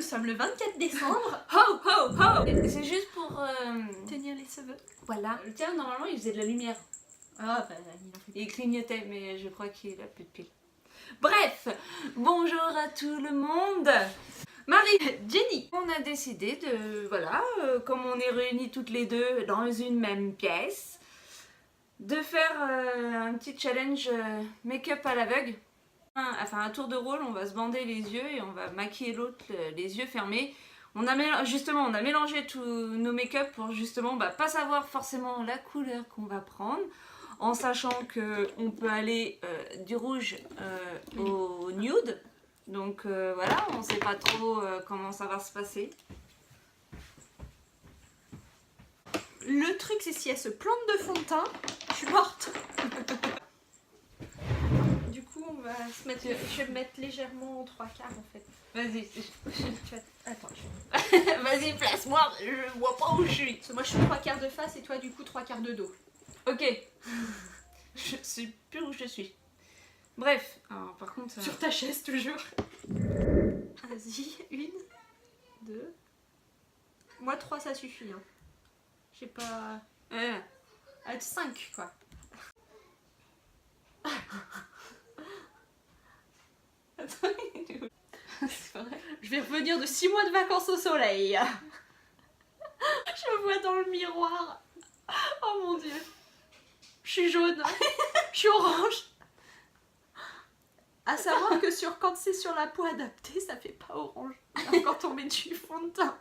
sommes le 24 décembre. Ho ho ho. C'est juste pour Tenir les cheveux. Voilà. Le tien normalement il faisait de la lumière. Ah bah il en fait. Il clignotait mais je crois qu'il a plus de piles. Bref, bonjour à tout le monde. Marie, Jenny. on a décidé de, voilà, comme on est réunis toutes les deux dans une même pièce, de faire un petit challenge make-up à l'aveugle. Enfin un tour de rôle, on va se bander les yeux et on va maquiller l'autre les yeux fermés. On a mélangé tous nos make-up pour justement pas savoir forcément la couleur qu'on va prendre, en sachant qu'on peut aller du rouge au nude. Donc voilà, on sait pas trop comment ça va se passer. Le truc c'est si elle se plante de fond de teint, je suis morte. Du coup on va se mettre, je vais me mettre légèrement en 3/4 en fait. Vas-y, Attends, vas-y, place-moi, je vois pas où je suis. parce que moi je suis 3/4 de face et toi du coup 3/4 de dos. Ok, je sais plus où je suis. Bref, alors par contre... Sur ta chaise toujours. Vas-y, 1, 2. Moi 3 ça suffit. Hein. J'ai pas... 5 quoi. C'est vrai. Je vais revenir de 6 mois de vacances au soleil. Je me vois dans le miroir. Oh mon dieu. Je suis jaune. Je suis orange. À savoir que quand c'est sur la peau adaptée, ça fait pas orange. Alors quand on met du fond de teint.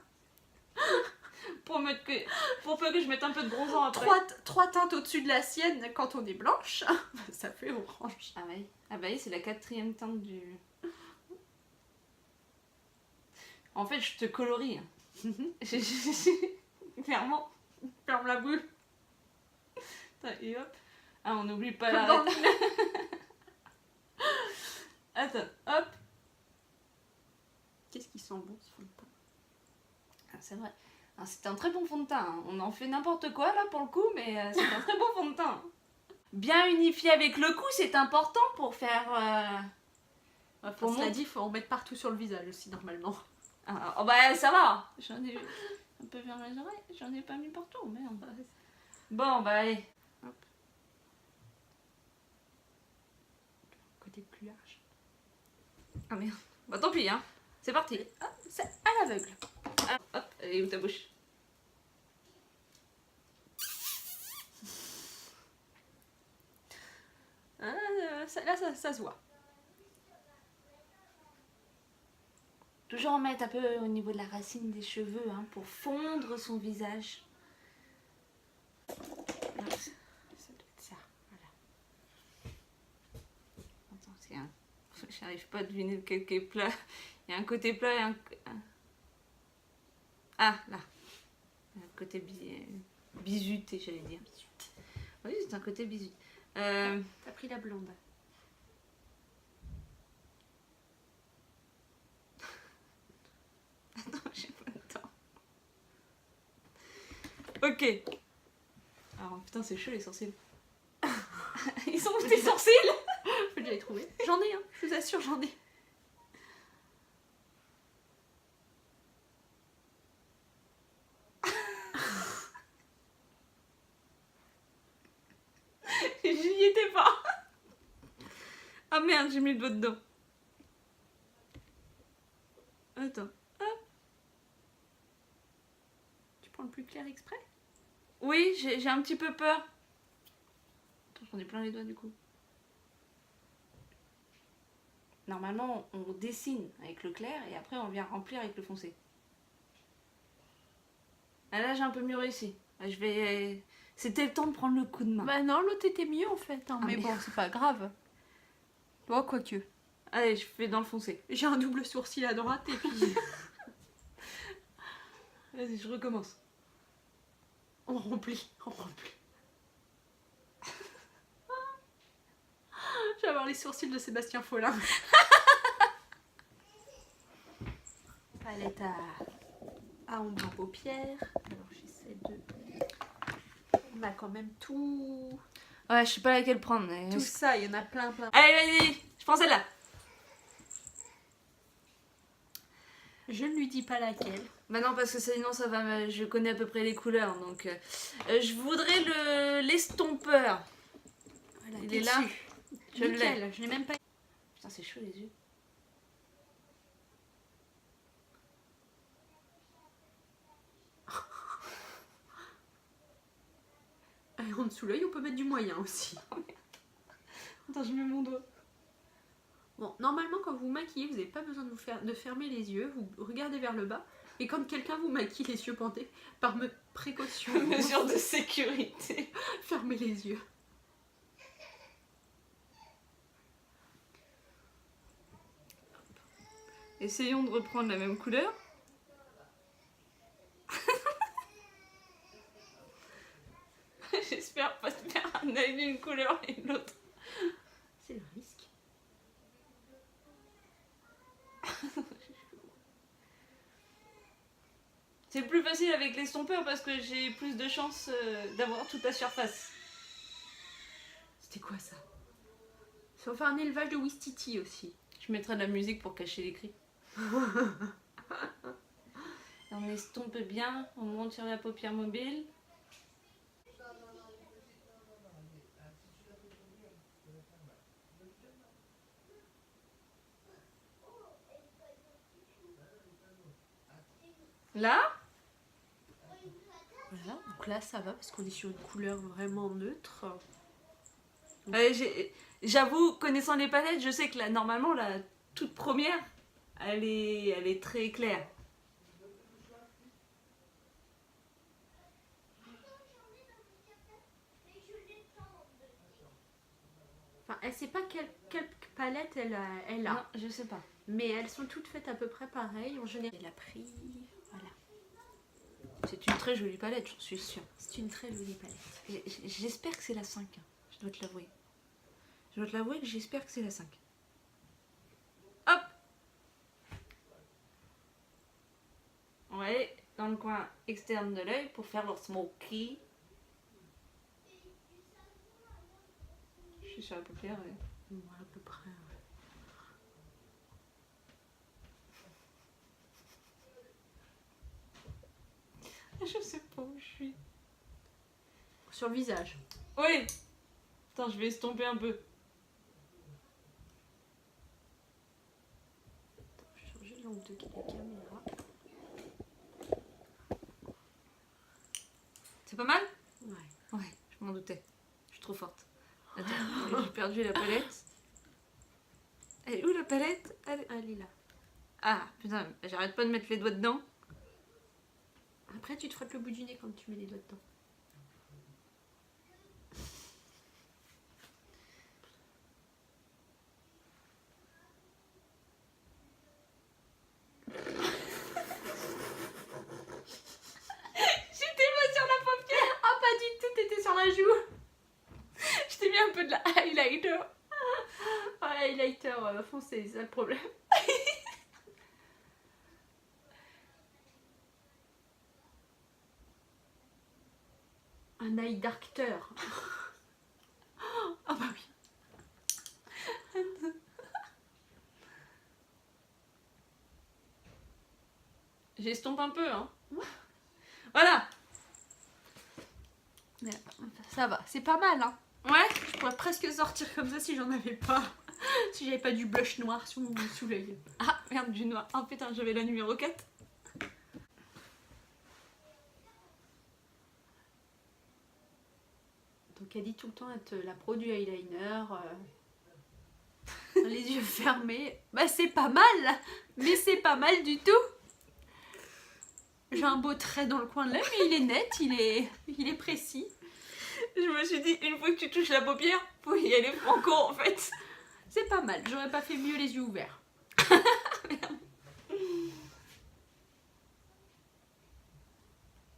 Pour peu que je mette un peu de bronzant après. 3 teintes au-dessus de la sienne quand on est blanche, ça fait orange. Ah oui, oui, c'est la 4e teinte du... En fait, je te colorie. Clairement. Ferme la bouche. Et hop. Ah, on n'oublie pas la... Attends, hop. Qu'est-ce qui sent bon ce fond de teint? Ah, c'est vrai. Ah, c'est un très bon fond de teint. Hein. On en fait n'importe quoi là pour le coup, mais c'est un très bon fond de teint. Bien unifié avec le cou, c'est important pour faire... Pour cela dit, il faut en mettre partout sur le visage aussi normalement. Ah, oh bah ça va. J'en ai un peu vers les oreilles, j'en ai pas mis partout, merde. Bon bah allez. Hop. Côté plus large. Ah merde. Bah tant pis hein. C'est parti. Ah, c'est à l'aveugle. Ah, hop, et où ta bouche? Ah, là ça se voit. Toujours en mettre un peu au niveau de la racine des cheveux hein, pour fondre son visage. Ça doit être ça. Voilà. Attends, j'arrive pas à deviner lequel est plat. Il y a un côté plat et un... Ah, là. Un côté bisuté, j'allais dire. Oui, c'est un côté bisuté. T'as pris la blonde. Attends, j'ai pas le temps. Ok. Alors, putain, c'est chaud les sourcils. Ils sont où tes sourcils? Faut que j'aille trouver. J'en ai, hein. Je vous assure, j'en ai. J'y étais pas. Ah merde, j'ai mis le doigt dedans. Attends. Hop. Tu prends le plus clair exprès? Oui, j'ai un petit peu peur. Attends, j'en ai plein les doigts du coup. Normalement, on dessine avec le clair et après on vient remplir avec le foncé. Ah, là, j'ai un peu mieux réussi. Je vais... C'était le temps de prendre le coup de main. Bah non, l'autre était mieux en fait. Hein. Ah, mais merde. bon, c'est pas grave. Bon, quoique. Allez, je fais dans le foncé. J'ai un double sourcil à droite et puis... Vas-y, je recommence. on remplit. Je vais avoir les sourcils de Sébastien Follin. Palette à ombre à paupières. Alors j'essaie de... On a quand même tout... Ouais, je sais pas laquelle prendre. Mais... Tout ça, il y en a plein. Allez, vas-y, je prends celle-là. Je ne lui dis pas laquelle. Bah non, parce que sinon ça va, je connais à peu près les couleurs, donc je voudrais l'estompeur. Voilà, Il t'es est là. dessus. Je l'ai. Nickel, je l'ai même pas. Putain, c'est chaud les yeux. Et en dessous l'œil, on peut mettre du moyen aussi. Attends, je mets mon doigt. Bon, normalement, quand vous maquillez, vous n'avez pas besoin de fermer les yeux. Vous regardez vers le bas. Et quand quelqu'un vous maquille les yeux bandés, par précaution, Mesure de sécurité. fermez les yeux. Essayons de reprendre la même couleur. J'espère pas te faire un œil d'une couleur et l'autre. C'est le risque. C'est plus facile avec l'estompeur parce que j'ai plus de chances d'avoir toute la surface. C'était quoi ça? Ça va faire un élevage de Wistiti aussi. Je mettrai de la musique pour cacher les cris. On estompe bien, on monte sur la paupière mobile. Là, Voilà, donc là ça va parce qu'on est sur une couleur vraiment neutre. j'avoue, connaissant les palettes, je sais que normalement la toute première, elle est très claire. Enfin, elle sait pas quelle palette elle a. Non, je sais pas. Mais elles sont toutes faites à peu près pareilles. En général, elle a pris. Voilà. C'est une très jolie palette, j'en suis sûre. C'est une très jolie palette. J'espère que c'est la 5, hein. Je dois te l'avouer. Je dois te l'avouer que j'espère que c'est la 5. Hop! Ouais, dans le coin externe de l'œil pour faire leur smoky. Je suis sur la paupière. Ouais. Ouais, à peu près. Ouais. Je sais pas où je suis. Sur le visage. Oui! Attends, je vais estomper un peu. Attends, je vais changer l'angle de la caméra. C'est pas mal? Ouais. Ouais, je m'en doutais. Je suis trop forte. Attends, j'ai perdu la palette. Elle est où la palette? Elle est là. Ah, putain, j'arrête pas de mettre les doigts dedans. Après, tu te frottes le bout du nez quand tu mets les doigts dedans. J'étais pas sur la paupière. Ah, pas du tout, t'étais sur la joue. Je t'ai mis un peu de la highlighter. Ah, highlighter foncé, c'est ça le problème. Un eye darkter. Ah bah oui. J'estompe un peu, hein. Voilà. Ça va, c'est pas mal, hein. Ouais. Je pourrais presque sortir comme ça si j'en avais pas. Si j'avais pas du blush noir sous l'œil. Ah, merde, du noir. Oh putain, j'avais la numéro 4. Donc elle dit tout le temps être la pro du eyeliner. Les yeux fermés. Bah c'est pas mal. Mais c'est pas mal du tout. J'ai un beau trait dans le coin de l'œil, mais il est net, il est précis. Je me suis dit, une fois que tu touches la paupière, faut y aller franco en fait. C'est pas mal, j'aurais pas fait mieux les yeux ouverts.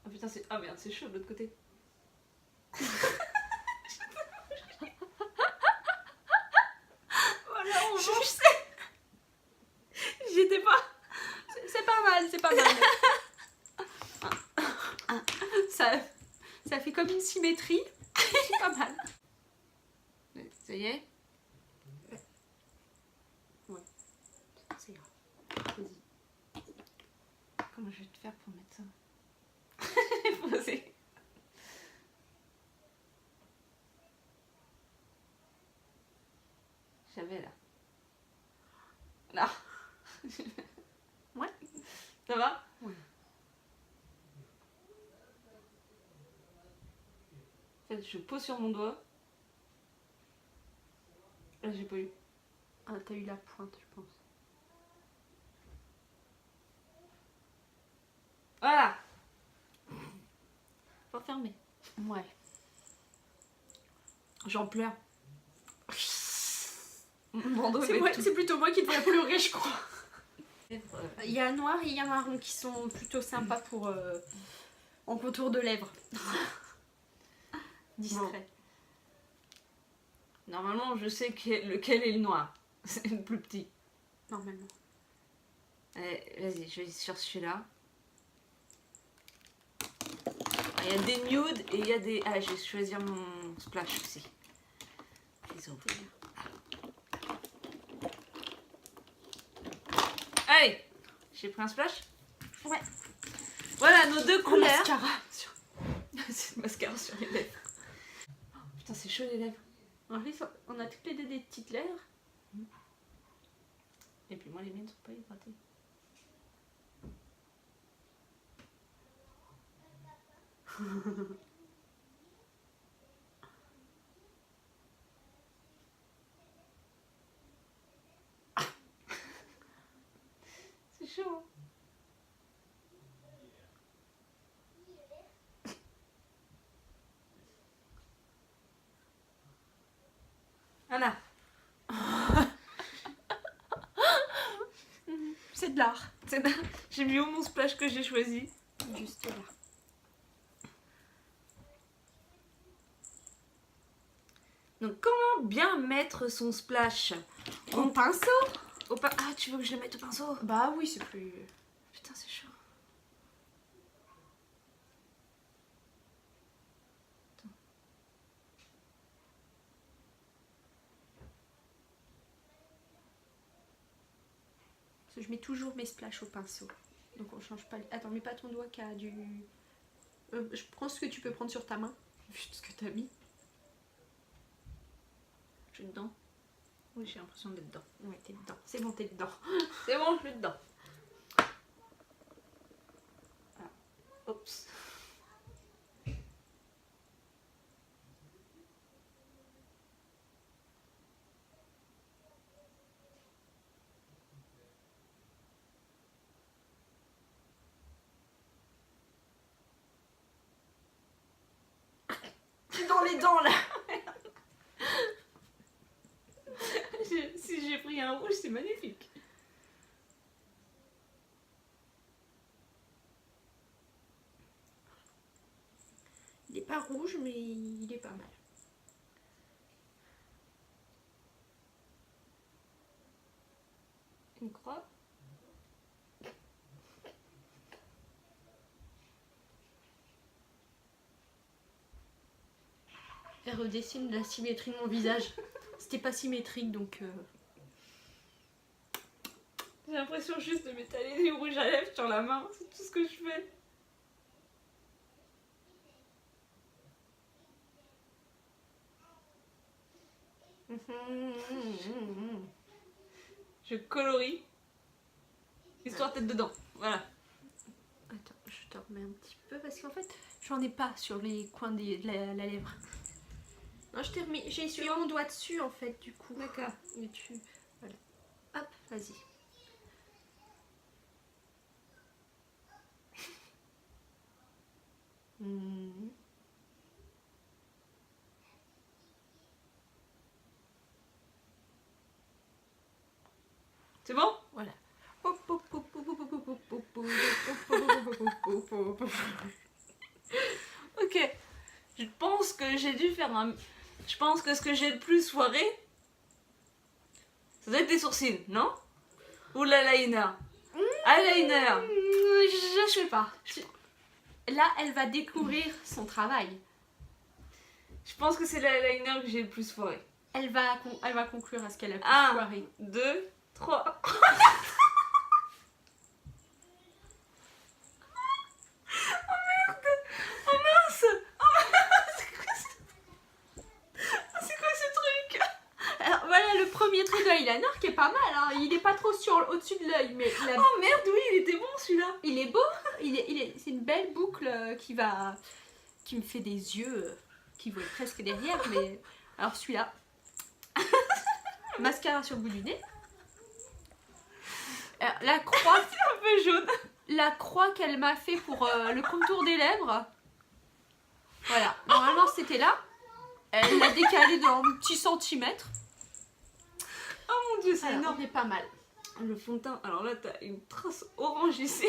Oh putain, c'est... Ah merde, c'est chaud de l'autre côté. Voilà, on mange. J'étais pas... C'est pas mal, c'est pas mal. Ça fait comme une symétrie. C'est pas mal. Ça y est? Ouais. C'est grave. Vas-y. Comment je vais te faire pour mettre ça? J'ai posé. J'avais là. Là. Ouais. Ça va? Ouais. En fait, je pose sur mon doigt. Là, j'ai pas eu. Ah, t'as eu la pointe, je pense. Voilà. Faut fermer. Ouais. J'en pleure. Mon dos, il va être tout- C'est plutôt moi qui devrais pleurer, je crois. Il y a noir et il y a marron qui sont plutôt sympas pour en contour de lèvres. Discret. Normalement, je sais lequel est le noir. C'est le plus petit. Normalement. Allez, vas-y, je vais sur celui-là. Il y a des nudes et il y a des... Ah, je vais choisir mon splash aussi. Les autres. Allez, j'ai pris un splash. Ouais. Voilà, nos deux En couleurs. mascara. C'est le mascara sur les lèvres. Oh, putain, c'est chaud les lèvres. On a toutes les deux des petites lèvres. Et puis moi, les miennes sont pas hydratées. C'est chaud. Hein. Voilà. C'est de l'art. J'ai mis où mon splash que j'ai choisi? Juste là. Donc comment bien mettre son splash? Au pinceau. Ah, tu veux que je le mette au pinceau? Bah oui, c'est plus... Putain, c'est chaud. Parce que je mets toujours mes splashes au pinceau. Donc on change pas... Attends, mets pas ton doigt qui a du... je prends ce que tu peux prendre sur ta main. Vu ce que t'as mis. Je suis dedans. Oui, j'ai l'impression d'être dedans. Ouais, t'es dedans. C'est bon, t'es dedans. C'est bon, je suis dedans. Ah. Oups. C'est dans les dents là. Si j'ai pris un rouge, c'est magnifique. Il est pas rouge, mais il est pas mal. Une croix. Elle redessine la symétrie de mon visage. C'était pas symétrique donc... J'ai l'impression juste de m'étaler du rouge à lèvres sur la main. C'est tout ce que je fais. Je colorie. Histoire d'être dedans. Voilà. Attends, je te remets un petit peu parce qu'en fait, j'en ai pas sur les coins de la lèvre. Non, je t'ai remis... J'ai essuyé mon doigt dessus en fait, du coup. D'accord. Mais tu... Voilà. Hop, vas-y. C'est bon? Voilà. Ok. Je pense que j'ai dû faire un... Je pense que ce que j'ai le plus foiré, ça doit être des sourcils, non? Ou l'eyeliner. Eyeliner. Je sais pas. Là, elle va découvrir son travail. Je pense que c'est l'eyeliner que j'ai le plus foiré. Elle va conclure à ce qu'elle a pu foirer. 2, 3. au-dessus de l'œil. Mais Oh merde, oui, il était bon celui-là. il est beau. C'est une belle boucle qui me fait des yeux qui voient presque derrière. Mais alors celui-là, mascara sur le bout du nez. Alors, la croix, Un peu jaune. la croix qu'elle m'a fait pour le contour des lèvres. Voilà, normalement c'était là. Elle l'a décalé d'un petit centimètre. Oh mon dieu, c'est Alors, énorme. on est pas mal. Le fond de teint, alors là t'as une trace orange ici.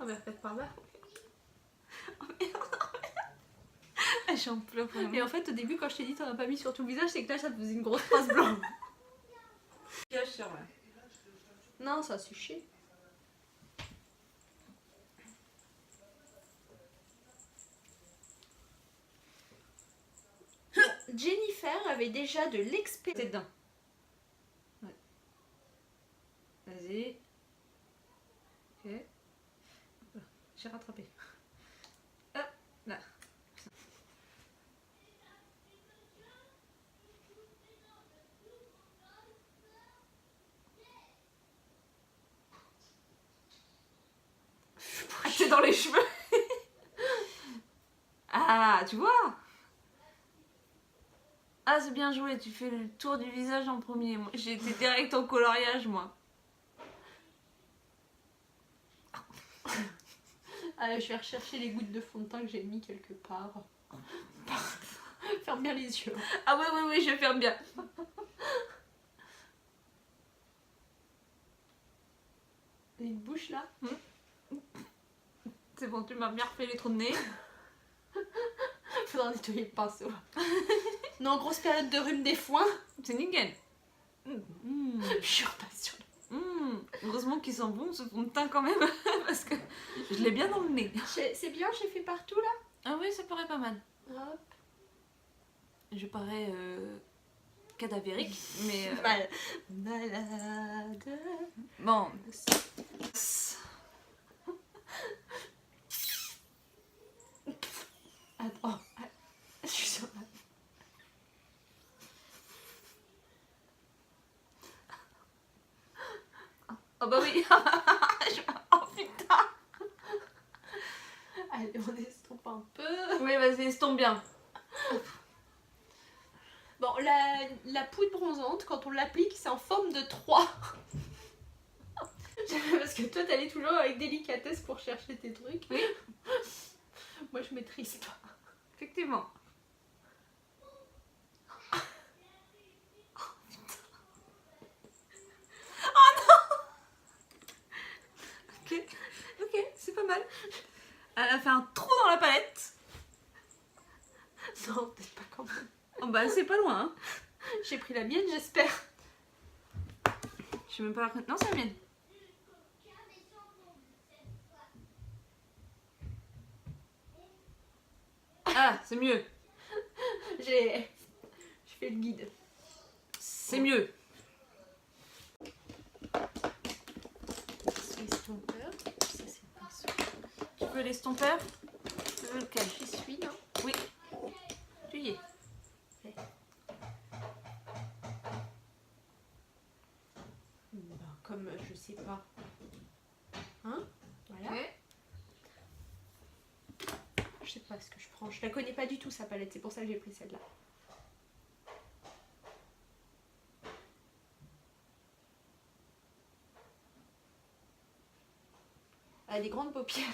On va faire par là. J'en pleure vraiment. Et en fait, au début, quand je t'ai dit t'en as pas mis sur tout le visage, c'est que là, ça te faisait une grosse trace blanche. Non, ça suffit. Jennifer avait déjà de l'expérience. T'es dedans. Ouais. Vas-y. Ok. J'ai rattrapé. Hop, là. Ah, t'es dans les cheveux. Ah, tu vois. Ah, c'est bien joué, tu fais le tour du visage en premier. Moi, j'ai été direct au coloriage, moi. Allez, je vais rechercher les gouttes de fond de teint que j'ai mis quelque part. Ferme bien les yeux. Ah oui, oui, oui, je ferme bien. Et une bouche là. C'est bon, tu m'as bien refait les trous de nez. Faudra nettoyer le pinceau. Non, grosse période de rhume des foins. C'est nickel. Je suis repassée. Heureusement qu'ils sont bons ce fond de teint quand même. Parce que je l'ai bien dans le nez. C'est bien, j'ai fait partout là. Ah oui, ça paraît pas mal. Hop. Je parais cadavérique, mais... Malade. Bon. Attends. Je suis sur la... Oh bah oui. Oh putain. Allez, on estompe un peu. Oui, vas-y, estompe bien. Bon, la poudre bronzante, quand on l'applique, c'est en forme de 3. Parce que toi, t'allais toujours avec délicatesse pour chercher tes trucs. Oui. Moi, je maîtrise pas. Effectivement. Ok, c'est pas mal. Elle a fait un trou dans la palette. Non, peut-être pas quand même. Oh bah c'est pas loin. Hein. J'ai pris la mienne, j'espère. Je sais même pas la... Non, c'est la mienne. Ah, c'est mieux. Je fais le guide. C'est mieux. Estompeur. Ça, c'est le pinceau. Tu veux l'estompeur? Tu veux lequel? J'y suis, non? Oui. Tu y es. Ben, comme je sais pas. Hein? Voilà. Ok. Je sais pas ce que je prends. Je la connais pas du tout sa palette, c'est pour ça que j'ai pris celle-là. Elle a des grandes paupières.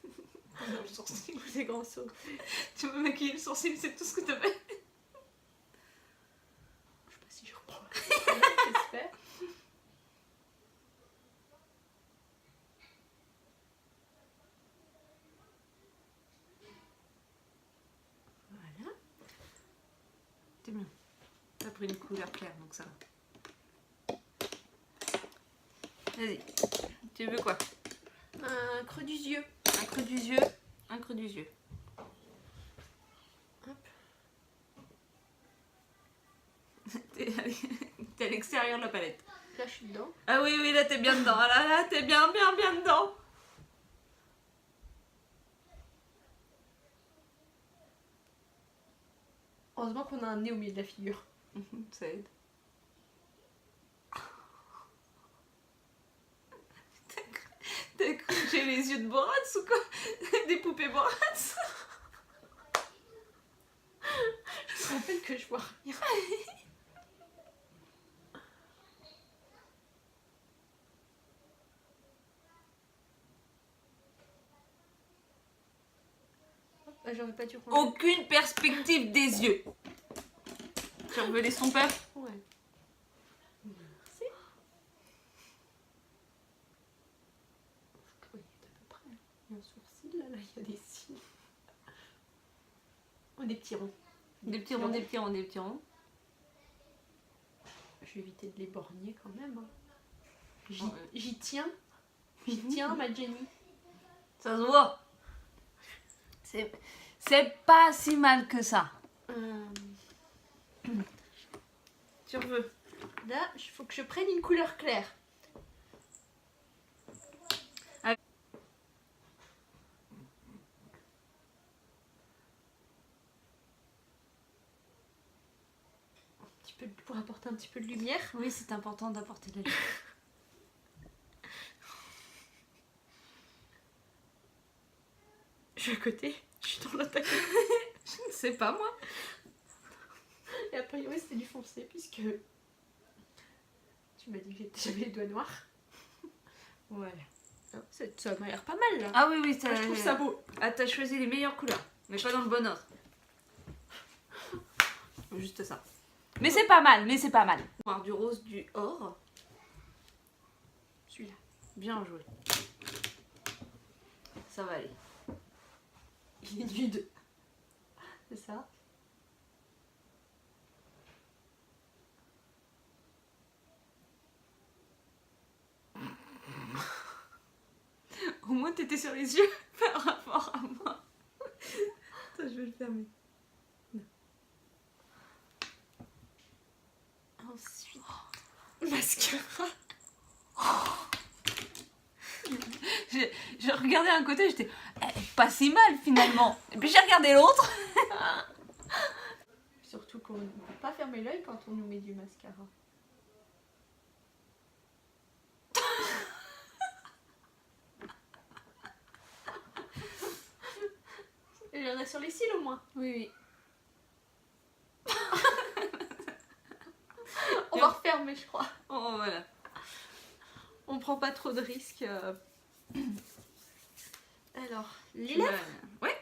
Dans le sourcil ou des grands sauts. Tu veux maquiller le sourcil, c'est tout ce que t'as fait. Je sais pas si je reprends. J'espère. Voilà. C'est bien. T'as pris une couleur claire, donc ça va. Vas-y. Tu veux quoi? Un creux du yeux. Un creux du yeux. Un creux du yeux. Hop. T'es à l'extérieur de la palette. Là, je suis dedans. Ah oui, oui, là t'es bien dedans. Là, t'es bien, bien, bien dedans. Heureusement qu'on a un nez au milieu de la figure. Ça aide. fait les yeux de Borat ou quoi? Des poupées Borat? Je me rappelle que je vois rien. Ah, j'aurais pas dû ranger. Aucune perspective des yeux. Tu veux les son père? Ouais. Merci. Je dois y être à peu près. Il y a un sourcil là, il y a des cils. Oh, des petits ronds. Des petits ronds, des petits ronds, des petits ronds. Je vais éviter de les borgner quand même. Hein. Ouais. J'y tiens. J'y tiens, ma Jenny. Ça se voit. C'est pas si mal que ça. Tu veux? Là, il faut que je prenne une couleur claire. Un petit peu pour apporter un petit peu de lumière. Oui, c'est important d'apporter de la lumière. Je suis à côté. Je suis dans l'attaque. Je ne sais pas moi. Et a priori, c'était du foncé puisque tu m'as dit que j'avais les doigts noirs. Voilà. Ça m'a l'air pas mal là. Ah oui, oui, Moi, je trouve ça beau. Ah, t'as choisi les meilleures couleurs, mais pas dans le bon ordre. Juste ça. Mais c'est pas mal, mais c'est pas mal. Noir, du rose, du or. Celui-là. Bien joué. Ça va aller. Il est nude. C'est ça. Au moins t'étais sur les yeux par rapport à moi. Attends, je vais le fermer. Ensuite, mascara. J'ai regardé un côté, j'étais pas si mal finalement. Et puis j'ai regardé l'autre. Surtout qu'on ne peut pas fermer l'œil quand on nous met du mascara. Il y en a sur les cils au moins. Oui, oui. On va refermer, je crois. Oh, voilà. On prend pas trop de risques. Alors, les lèvres. Ouais.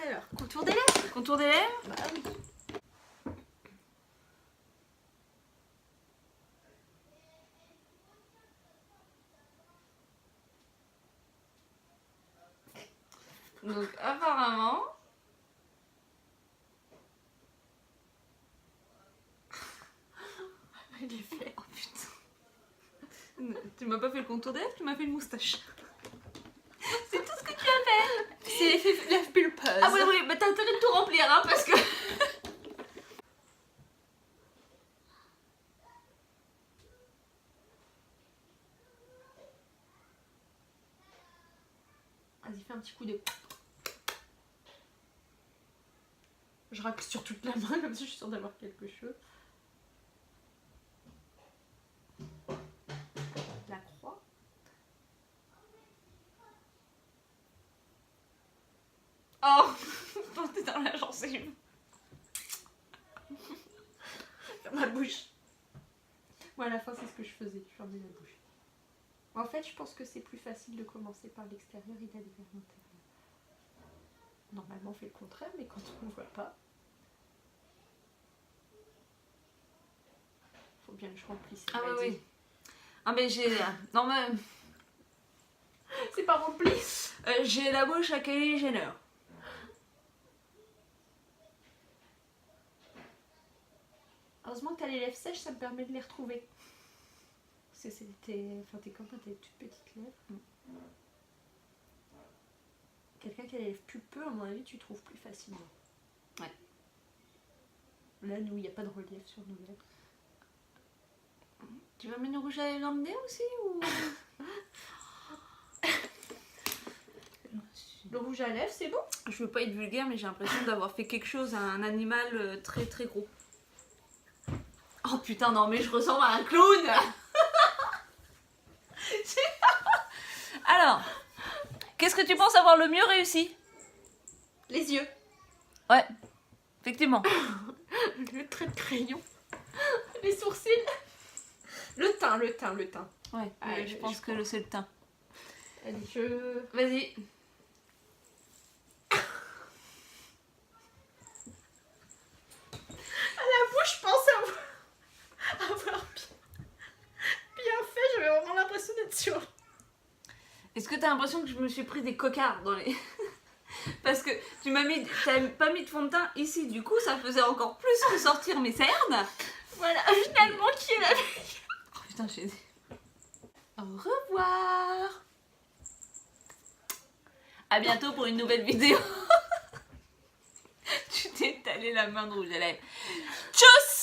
Alors, contour des lèvres. Contour des lèvres. Bah oui. Donc apparemment. Il est fait. Oh putain. Tu m'as pas fait le contour des lèvres, tu m'as fait une moustache. C'est tout ce que tu as fait. C'est l'effet lèvres pulpeuse. Ah oui, oui, mais t'as intérêt de tout remplir, hein, parce que... Vas-y, fais un petit coup de... Je racle sur toute la main, comme ça je suis sûre d'avoir quelque chose. La croix. Oh, t'es dans la gencive. Dans ma bouche. Moi, à la fin, c'est ce que je faisais, je fermais la bouche. En fait, je pense que c'est plus facile de commencer par l'extérieur et d'aller vers l'intérieur. Normalement, on fait le contraire, mais quand on ne voit pas, faut bien que je remplisse. Ah oui, oui. Ah mais j'ai... Non mais... C'est pas rempli. J'ai la bouche à Kylie Jenner. Heureusement que t'as les lèvres sèches, ça me permet de les retrouver. Parce que c'était... Enfin, tes copains, t'as des toutes petites lèvres. Quelqu'un qui a les lèvres pulpeux, à mon avis, tu trouves plus facilement. Ouais. Là, nous, il n'y a pas de relief sur nos lèvres. Tu vas mettre du rouge à lèvres dans le nez aussi ou... Le rouge à lèvres, c'est bon? Je veux pas être vulgaire, mais j'ai l'impression d'avoir fait quelque chose à un animal très très gros. Oh putain, non mais je ressemble à un clown. Alors, Qu'est-ce que tu penses avoir le mieux réussi? Les yeux. Ouais, effectivement. Le trait de crayon. Les sourcils. Le teint. Ouais, Allez, je pense que c'est le teint. Allez, je... Vas-y. À la bouche, je pense avoir bien fait. J'avais vraiment l'impression d'être sur... Est-ce que t'as l'impression que je me suis pris des cocards dans les... Parce que t'as pas mis de fond de teint ici, du coup ça faisait encore plus ressortir mes cernes. Voilà, finalement, qui est la meilleure? Oh putain, j'ai dit... Au revoir. À bientôt pour une nouvelle vidéo. Tu t'es étalé la main de rouge à lèvres. Tchuss.